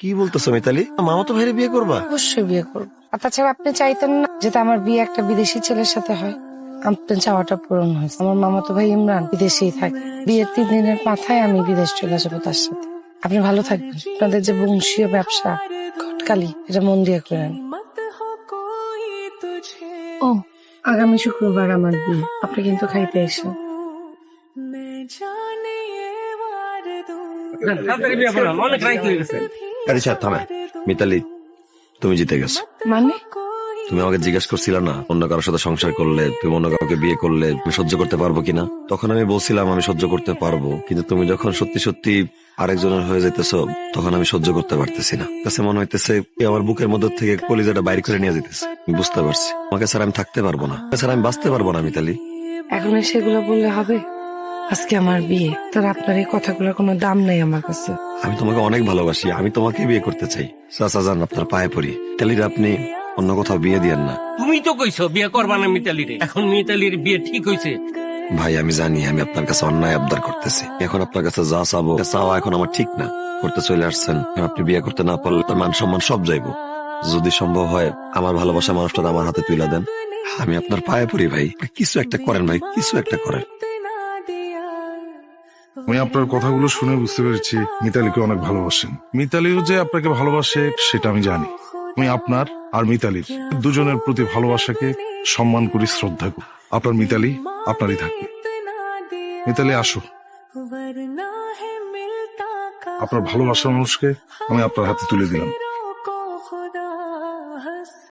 কি বলতেছো মিতালি? মামাতো ভাইরে বিয়ে করবা? অবশ্যই বিয়ে করবো। আর তাছাড়া আপনি চাইতেন না যেটা আমার বিয়ে একটা বিদেশি ছেলের সাথে হয়? আপনার চাওয়াটা পূরণ হয়েছে। আমার মামাতো ভাই ইমরান বিদেশেই থাকে। বিয়ের 3 দিনের মাথায় আমি বিদেশ চলে যাবো তার সাথে। আপনি ভালো থাকবেন। আপনাদের যে বংশীয় ব্যবসা ঘটকালি, এটা মন দিয়ে করেন। ও, আগামী শুক্রবার আমার বিয়ে। আপনি কিন্তু খাইতে এসেন। থামেন। মিতালি, তুমি জিতে গেছো। মানে? তুমি আমাকে জিজ্ঞেস করছিলে না অন্য কারোর সাথে সংসার করলে, তুমি অন্য কাউকে বিয়ে করলে তুমি সহ্য করতে পারবো কিনা? তখন আমি বলছিলাম আমি সহ্য করতে পারবো, কিন্তু তুমি যখন সত্যি সত্যি আরেকজনের হয়ে যেতেছো তখন আমি সহ্য করতে পারতেছি না। কাছে মনে হইতেছে আমার বুকের মধ্যে থেকে কলিজাটা বাইরে করে নিয়ে যেতেছে। বুঝতে পারছি আমাকে স্যার আমি থাকতে পারবো না, স্যার আমি বাঁচতে পারবো না মিতালি। এখন সেগুলো বললে হবে? আজকে আমার বিয়ে, তার আপনার এই কথাগুলোর কোনো দাম নাই আমার কাছে। আমি তোমাকে অনেক ভালোবাসি, আমি তোমাকে বিয়ে করতে চাই। চাচা যান আপনার পায়ে পড়ি, মিতালির আপনি অন্য কোথাও বিয়ে দিয়েন না। তুমি তো কইছো বিয়ে করবা না মিতালিরে, এখন মিতালির বিয়ে ঠিক হয়েছে। ভাই আমি জানি আমি আপনার কাছে অন্যায় আবদার করতেছি, এখন আপনার কাছে যা চাবো চাওয়া এখন আমার ঠিক না। করতে চলে আসছেন, আপনি বিয়ে করতে না পারলে তার মান সম্মান সব যাইবো। যদি সম্ভব হয় আমার ভালোবাসা মানুষটা আমার হাতে তুলে দেন, আমি আপনার পায়ে পড়ি ভাই। কিছু একটা করেন ভাই, কিছু একটা করেন। আমি আপনার কথাগুলো শুনে বুঝতে পেরেছি মিতালিকে অনেক ভালোবাসেন। মিতালিও যে আপনাকে ভালোবাসে সেটা আমি জানি। আমি আপনার আর মিতালির দুজনের প্রতি ভালোবাসাকে সম্মান করি, শ্রদ্ধা করি। আপনার মিতালি আপনারই থাকবে। মিতালি আসো, আপনার ভালোবাসার মানুষকে আমি আপনার হাতে তুলে দিলাম।